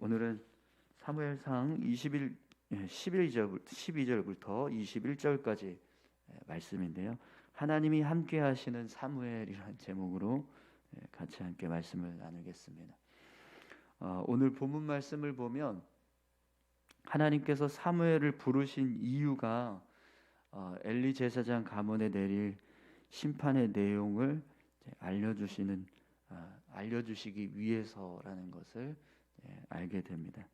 오늘은 사무엘상 12절부터 21절까지 말씀인데요. 하나님이 함께 하시는 사무엘이라는 제목으로 같이 함께 말씀을 나누겠습니다. 오늘 본문 말씀을 보면 하나님께서 사무엘을 부르신 이유가 엘리 제사장 가문에 내릴 심판의 내용을 알려주시기 위해서라는 것을 알게 됩니다.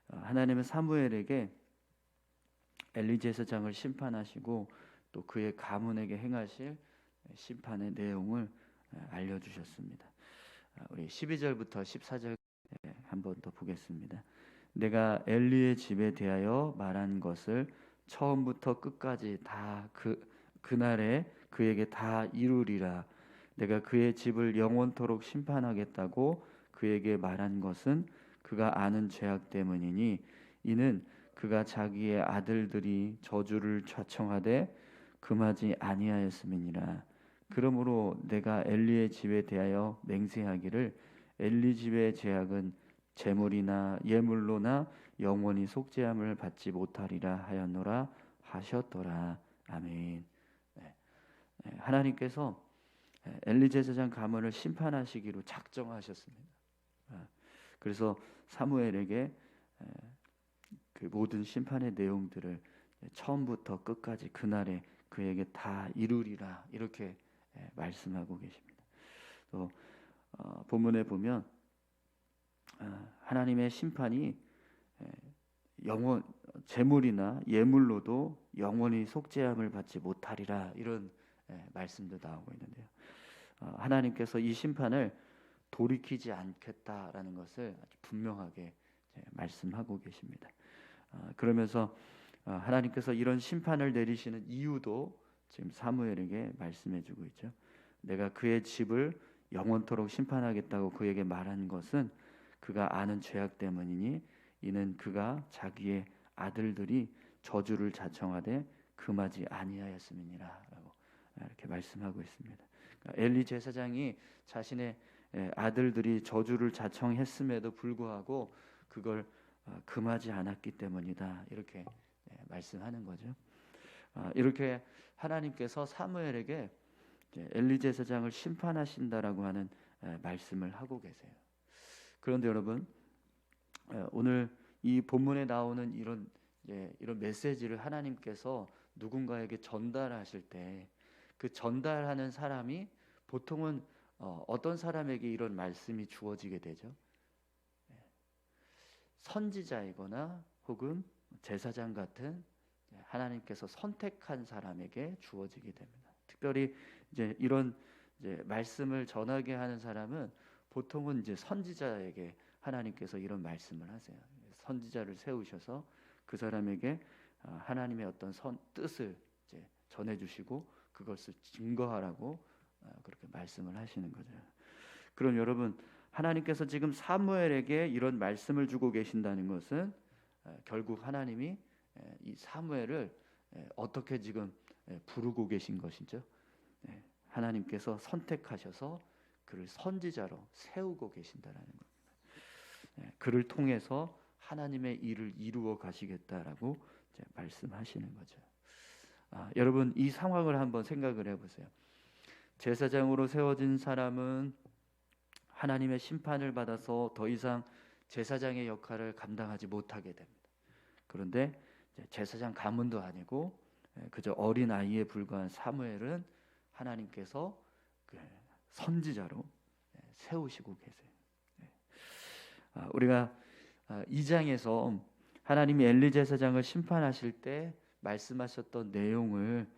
하나님은 사무엘에게 엘리 제사장을 심판하시고 또 그의 가문에게 행하실 심판의 내용을 알려주셨습니다. 우리 12절부터 14절 한번 더 보겠습니다. 내가 엘리의 집에 대하여 말한 것을 처음부터 끝까지 다 그날에 그에게 다 이루리라. 내가 그의 집을 영원토록 심판하겠다고 그에게 말한 것은 그가 아는 죄악 때문이니 이는 그가 자기의 아들들이 저주를 좌청하되 금하지 아니하였음이니라. 그러므로 내가 엘리의 집에 대하여 맹세하기를 엘리 집의 죄악은 제물이나 예물로나 영원히 속죄함을 받지 못하리라 하였노라 하셨더라. 아멘. 하나님께서 엘리 제사장 가문을 심판하시기로 작정하셨습니다. 그래서 사무엘에게 그 모든 심판의 내용들을 처음부터 끝까지 그날에 그에게 다 이루리라 이렇게 말씀하고 계십니다. 또 본문에 보면 하나님의 심판이 제물이나 예물로도 영원히 속죄함을 받지 못하리라 이런 말씀도 나오고 있는데요. 하나님께서 이 심판을 돌이키지 않겠다라는 것을 아주 분명하게 말씀하고 계십니다. 그러면서 하나님께서 이런 심판을 내리시는 이유도 지금 사무엘에게 말씀해주고 있죠. 내가 그의 집을 영원토록 심판하겠다고 그에게 말한 것은 그가 아는 죄악 때문이니 이는 그가 자기의 아들들이 저주를 자청하되 금하지 아니하였음이니라라고 이렇게 말씀하고 있습니다. 그러니까 엘리 제사장이 자신의 아들들이 저주를 자청했음에도 불구하고 그걸 금하지 않았기 때문이다 이렇게 말씀하는 거죠. 이렇게 하나님께서 사무엘에게 엘리 제사장을 심판하신다라고 하는 말씀을 하고 계세요. 그런데 여러분 오늘 이 본문에 나오는 이런 메시지를 하나님께서 누군가에게 전달하실 때 그 전달하는 사람이 보통은 어떤 사람에게 이런 말씀이 주어지게 되죠? 선지자이거나 혹은 제사장 같은 하나님께서 선택한 사람에게 주어지게 됩니다. 특별히 이런 말씀을 전하게 하는 사람은 보통은 선지자에게 하나님께서 이런 말씀을 하세요. 선지자를 세우셔서 그 사람에게 하나님의 어떤 뜻을 전해주시고 그것을 증거하라고 그렇게 말씀을 하시는 거죠. 그럼 여러분 하나님께서 지금 사무엘에게 이런 말씀을 주고 계신다는 것은 결국 하나님이 이 사무엘을 어떻게 지금 부르고 계신 것이죠. 하나님께서 선택하셔서 그를 선지자로 세우고 계신다라는 겁니다. 그를 통해서 하나님의 일을 이루어 가시겠다라고 말씀하시는 거죠. 여러분 이 상황을 한번 생각을 해보세요. 제사장으로 세워진 사람은 하나님의 심판을 받아서 더 이상 제사장의 역할을 감당하지 못하게 됩니다. 그런데 제사장 가문도 아니고 그저 어린 아이에 불과한 사무엘은 하나님께서 선지자로 세우시고 계세요. 우리가 2장에서 하나님이 엘리 제사장을 심판하실 때 말씀하셨던 내용을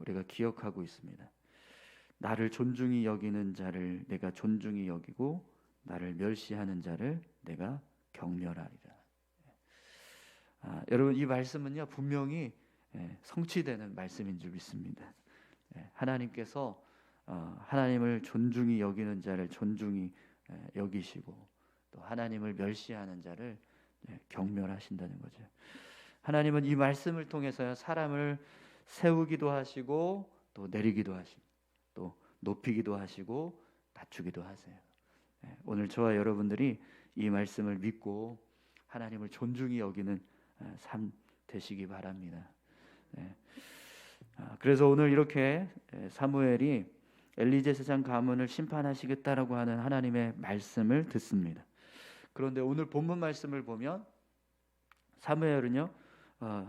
우리가 기억하고 있습니다. 나를 존중히 여기는 자를 내가 존중히 여기고 나를 멸시하는 자를 내가 경멸하리라. 여러분 이 말씀은요 분명히 성취되는 말씀인 줄 믿습니다. 하나님께서 하나님을 존중히 여기는 자를 존중히 여기시고 또 하나님을 멸시하는 자를 경멸하신다는 거죠. 하나님은 이 말씀을 통해서 사람을 세우기도 하시고 또 내리기도 하시고 또 높이기도 하시고 낮추기도 하세요. 오늘 저와 여러분들이 이 말씀을 믿고 하나님을 존중히 여기는 삶 되시기 바랍니다. 그래서 오늘 이렇게 사무엘이 엘리 제사장 가문을 심판하시겠다라고 하는 하나님의 말씀을 듣습니다. 그런데 오늘 본문 말씀을 보면 사무엘은요,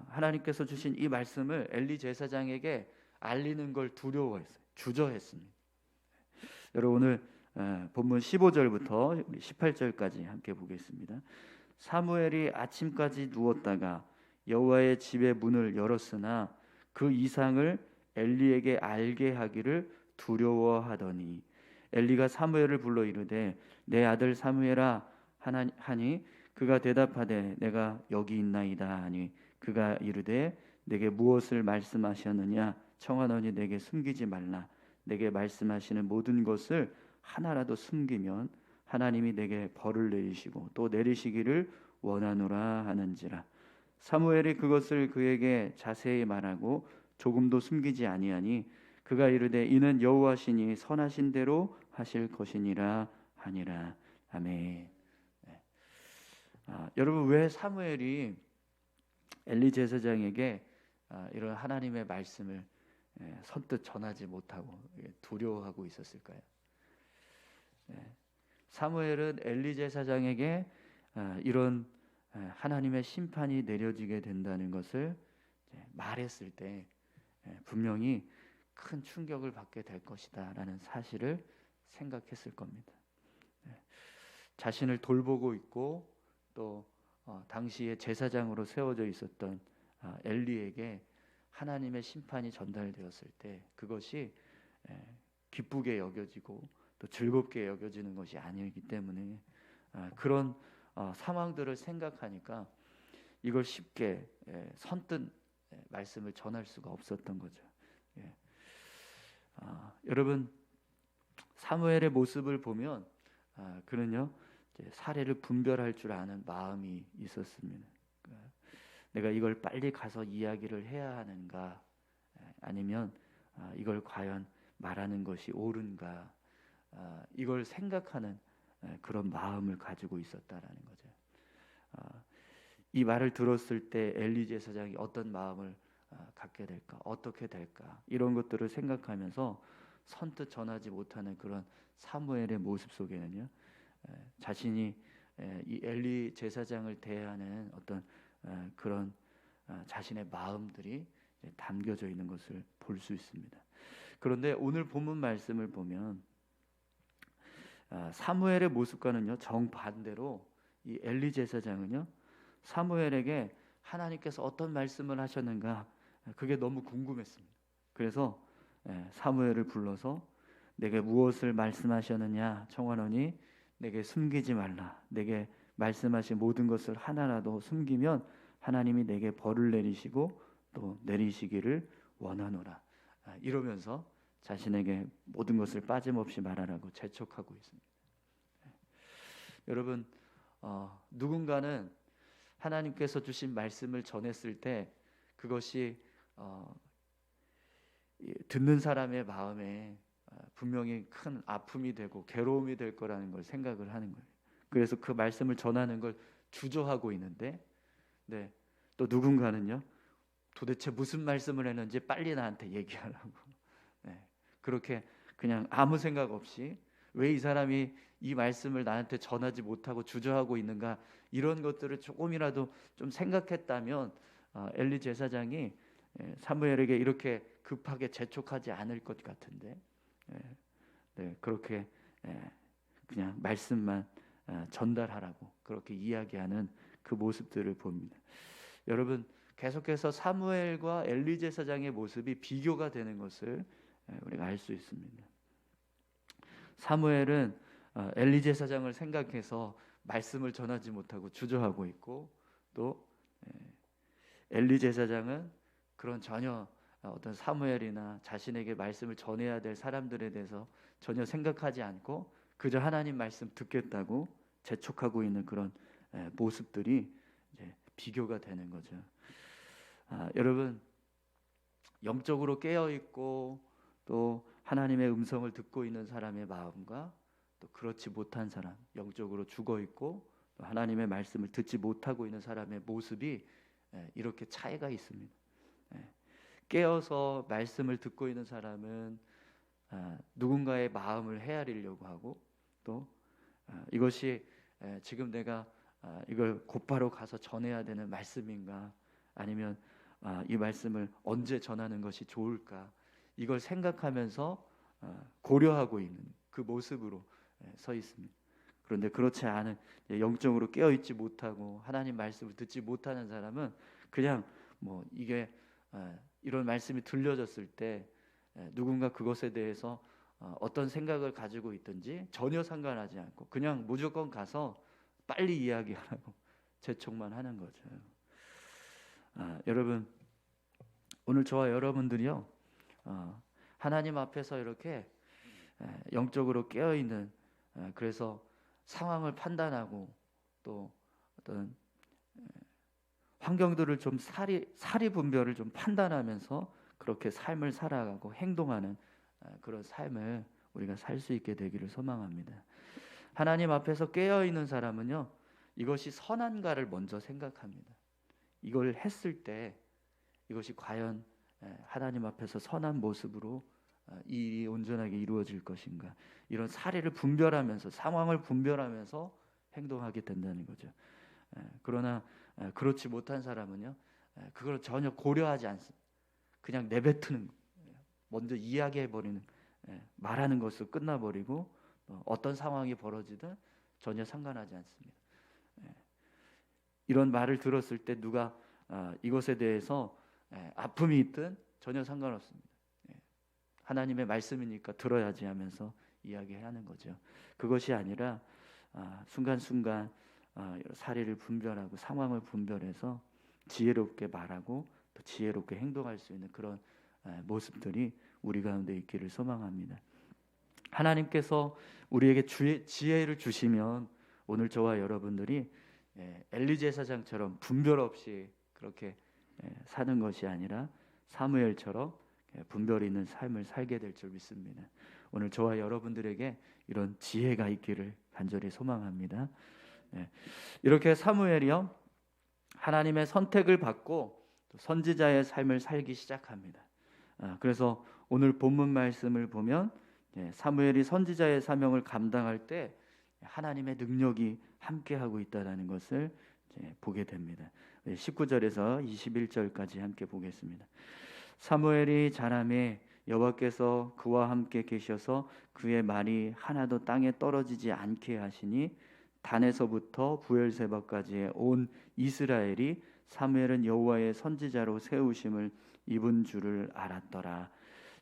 하나님께서 주신 이 말씀을 엘리 제사장에게 알리는 걸 두려워했어요. 주저했습니다. 여러분 오늘 본문 15절부터 18절까지 함께 보겠습니다. 사무엘이 아침까지 누웠다가 여호와의 집의 문을 열었으나 그 이상을 엘리에게 알게 하기를 두려워하더니 엘리가 사무엘을 불러 이르되 내 아들 사무엘아 하니 그가 대답하되 내가 여기 있나이다 하니 그가 이르되 내게 무엇을 말씀하셨느냐 청하노니 내게 숨기지 말라 내게 말씀하시는 모든 것을 하나라도 숨기면 하나님이 내게 벌을 내리시고 또 내리시기를 원하노라 하는지라. 사무엘이 그것을 그에게 자세히 말하고 조금도 숨기지 아니하니 그가 이르되 이는 여호와시니 선하신 대로 하실 것이니라 하니라. 아멘. 여러분 왜 사무엘이 엘리 제사장에게 이런 하나님의 말씀을 선뜻 전하지 못하고 두려워하고 있었을까요? 사무엘은 엘리 제사장에게 이런 하나님의 심판이 내려지게 된다는 것을 말했을 때 분명히 큰 충격을 받게 될 것이다라는 사실을 생각했을 겁니다. 자신을 돌보고 있고 또 당시에 제사장으로 세워져 있었던 엘리에게 하나님의 심판이 전달되었을 때 그것이 기쁘게 여겨지고 또 즐겁게 여겨지는 것이 아니기 때문에 그런 상황들을 생각하니까 이걸 쉽게 선뜻 말씀을 전할 수가 없었던 거죠. 여러분 사무엘의 모습을 보면 그는요 사례를 분별할 줄 아는 마음이 있었습니다. 내가 이걸 빨리 가서 이야기를 해야 하는가 아니면 이걸 과연 말하는 것이 옳은가 이걸 생각하는 그런 마음을 가지고 있었다라는 거죠. 이 말을 들었을 때 엘리 제사장이 어떤 마음을 갖게 될까 어떻게 될까 이런 것들을 생각하면서 선뜻 전하지 못하는 그런 사무엘의 모습 속에는요 자신이 이 엘리 제사장을 대하는 어떤 그런 자신의 마음들이 담겨져 있는 것을 볼 수 있습니다. 그런데 오늘 본문 말씀을 보면 사무엘의 모습과는요 정반대로 이 엘리 제사장은요 사무엘에게 하나님께서 어떤 말씀을 하셨는가 그게 너무 궁금했습니다. 그래서 사무엘을 불러서 내게 무엇을 말씀하셨느냐 청하노니 내게 숨기지 말라 내게 말씀하신 모든 것을 하나라도 숨기면 하나님이 내게 벌을 내리시고 또 내리시기를 원하노라 이러면서 자신에게 모든 것을 빠짐없이 말하라고 재촉하고 있습니다. 여러분 누군가는 하나님께서 주신 말씀을 전했을 때 그것이 듣는 사람의 마음에 분명히 큰 아픔이 되고 괴로움이 될 거라는 걸 생각을 하는 거예요. 그래서 그 말씀을 전하는 걸 주저하고 있는데 또 누군가는요 도대체 무슨 말씀을 했는지 빨리 나한테 얘기하라고 그렇게 그냥 아무 생각 없이 왜 이 사람이 이 말씀을 나한테 전하지 못하고 주저하고 있는가 이런 것들을 조금이라도 좀 생각했다면 엘리 제사장이 사무엘에게 이렇게 급하게 재촉하지 않을 것 같은데 그렇게 그냥 말씀만 전달하라고 그렇게 이야기하는 그 모습들을 봅니다. 여러분 계속해서 사무엘과 엘리 제사장의 모습이 비교가 되는 것을 우리가 알 수 있습니다. 사무엘은 엘리 제사장을 생각해서 말씀을 전하지 못하고 주저하고 있고 또 엘리 제사장은 그런 전혀 어떤 사무엘이나 자신에게 말씀을 전해야 될 사람들에 대해서 전혀 생각하지 않고 그저 하나님 말씀 듣겠다고 재촉하고 있는 그런 모습들이 이제 비교가 되는 거죠. 여러분 영적으로 깨어 있고 또 하나님의 음성을 듣고 있는 사람의 마음과 또 그렇지 못한 사람, 영적으로 죽어 있고 하나님의 말씀을 듣지 못하고 있는 사람의 모습이 이렇게 차이가 있습니다. 깨어서 말씀을 듣고 있는 사람은 누군가의 마음을 헤아리려고 하고, 또 이것이 지금 내가 이걸 곧바로 가서 전해야 되는 말씀인가, 아니면 이 말씀을 언제 전하는 것이 좋을까, 이걸 생각하면서 고려하고 있는 그 모습으로 서 있습니다. 그런데 그렇지 않은, 영적으로 깨어있지 못하고 하나님 말씀을 듣지 못하는 사람은 그냥 뭐 이게 이런 말씀이 들려졌을 때 누군가 그것에 대해서 어떤 생각을 가지고 있든지 전혀 상관하지 않고 그냥 무조건 가서 빨리 이야기하라고 재촉만 하는 거죠. 여러분, 오늘 저와 여러분들이요, 하나님 앞에서 이렇게 영적으로 깨어있는, 그래서 상황을 판단하고 또 어떤 환경들을 좀 사리 분별을 좀 판단하면서 그렇게 삶을 살아가고 행동하는 그런 삶을 우리가 살 수 있게 되기를 소망합니다. 하나님 앞에서 깨어있는 사람은요, 이것이 선한가를 먼저 생각합니다. 이걸 했을 때 이것이 과연 하나님 앞에서 선한 모습으로 이 일이 온전하게 이루어질 것인가, 이런 사례를 분별하면서, 상황을 분별하면서 행동하게 된다는 거죠. 그러나 그렇지 못한 사람은요, 그걸 전혀 고려하지 않습니다. 그냥 내뱉는, 먼저 이야기해버리는, 말하는 것으로 끝나버리고 어떤 상황이 벌어지든 전혀 상관하지 않습니다. 이런 말을 들었을 때 누가 이것에 대해서 아픔이 있든 전혀 상관없습니다. 하나님의 말씀이니까 들어야지 하면서 이야기하는 거죠. 그것이 아니라 순간순간 사례를 분별하고 상황을 분별해서 지혜롭게 말하고 또 지혜롭게 행동할 수 있는 그런 모습들이 우리 가운데 있기를 소망합니다. 하나님께서 우리에게 지혜를 주시면 오늘 저와 여러분들이 엘리 제사장처럼 분별 없이 그렇게 사는 것이 아니라 사무엘처럼 분별 있는 삶을 살게 될 줄 믿습니다. 오늘 저와 여러분들에게 이런 지혜가 있기를 간절히 소망합니다. 이렇게 사무엘이요, 하나님의 선택을 받고 선지자의 삶을 살기 시작합니다. 그래서 오늘 본문 말씀을 보면 사무엘이 선지자의 사명을 감당할 때 하나님의 능력이 함께하고 있다는 것을 보게 됩니다. 19절에서 21절까지 함께 보겠습니다. 사무엘이 자라매 여호와께서 그와 함께 계셔서 그의 말이 하나도 땅에 떨어지지 않게 하시니 단에서부터 부엘세바까지의 온 이스라엘이 사무엘은 여호와의 선지자로 세우심을 입은 줄을 알았더라.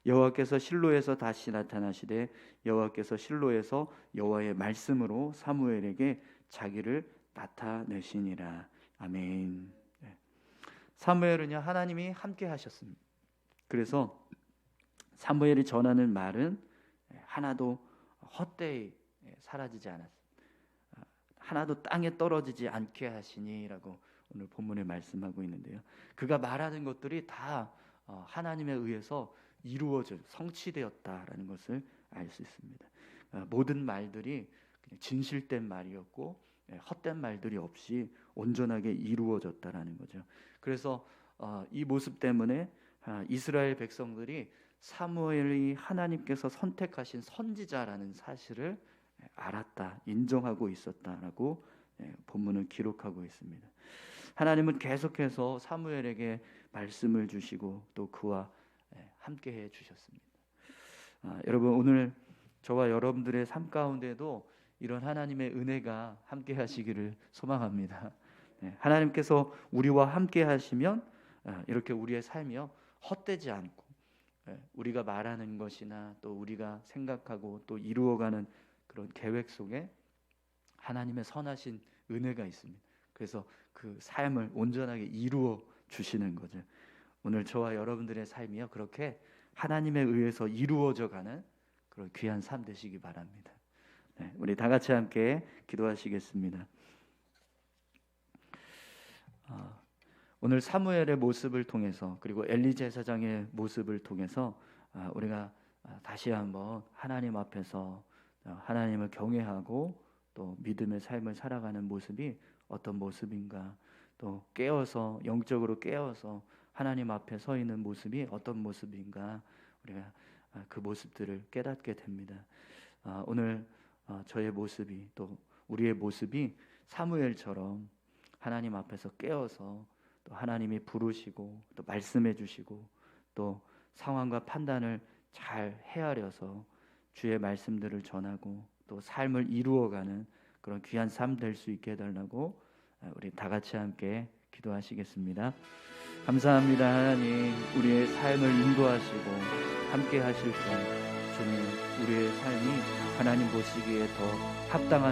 여호와께서 실로에서 다시 나타나시되 여호와께서 실로에서 여호와의 말씀으로 사무엘에게 자기를 나타내시니라. 아멘. 사무엘은요, 하나님이 함께 하셨습니다. 그래서 사무엘이 전하는 말은 하나도 헛되이 사라지지 않았습니다. 하나도 땅에 떨어지지 않게 하시니라고 오늘 본문에 말씀하고 있는데요, 그가 말하는 것들이 다 하나님에 의해서 이루어져 성취되었다라는 것을 알 수 있습니다. 모든 말들이 그냥 진실된 말이었고 헛된 말들이 없이 온전하게 이루어졌다라는 거죠. 그래서 이 모습 때문에 이스라엘 백성들이 사무엘이 하나님께서 선택하신 선지자라는 사실을 알았다, 인정하고 있었다라고 본문은 기록하고 있습니다. 하나님은 계속해서 사무엘에게 말씀을 주시고 또 그와 함께해 주셨습니다. 여러분, 오늘 저와 여러분들의 삶 가운데도 이런 하나님의 은혜가 함께 하시기를 소망합니다. 하나님께서 우리와 함께 하시면 이렇게 우리의 삶이요, 헛되지 않고 우리가 말하는 것이나 또 우리가 생각하고 또 이루어가는 그런 계획 속에 하나님의 선하신 은혜가 있습니다. 그래서 그 삶을 온전하게 이루어 주시는 거죠. 오늘 저와 여러분들의 삶이요, 그렇게 하나님에 의해서 이루어져 가는 그런 귀한 삶 되시기 바랍니다. 우리 다 같이 함께 기도하시겠습니다. 오늘 사무엘의 모습을 통해서 그리고 엘리 제사장의 모습을 통해서 우리가 다시 한번 하나님 앞에서 하나님을 경외하고 또 믿음의 삶을 살아가는 모습이 어떤 모습인가, 또 깨어서 영적으로 깨어서 하나님 앞에 서 있는 모습이 어떤 모습인가, 우리가 그 모습들을 깨닫게 됩니다. 오늘 저의 모습이, 또 우리의 모습이 사무엘처럼 하나님 앞에서 깨어서 또 하나님이 부르시고 또 말씀해 주시고 또 상황과 판단을 잘 헤아려서 주의 말씀들을 전하고 또 삶을 이루어가는 그런 귀한 삶 될 수 있게 해달라고 우리 다 같이 함께 기도하시겠습니다. 감사합니다. 하나님, 우리의 삶을 인도하시고 함께 하실 때 주님, 우리의 삶이 하나님 보시기에 더 합당한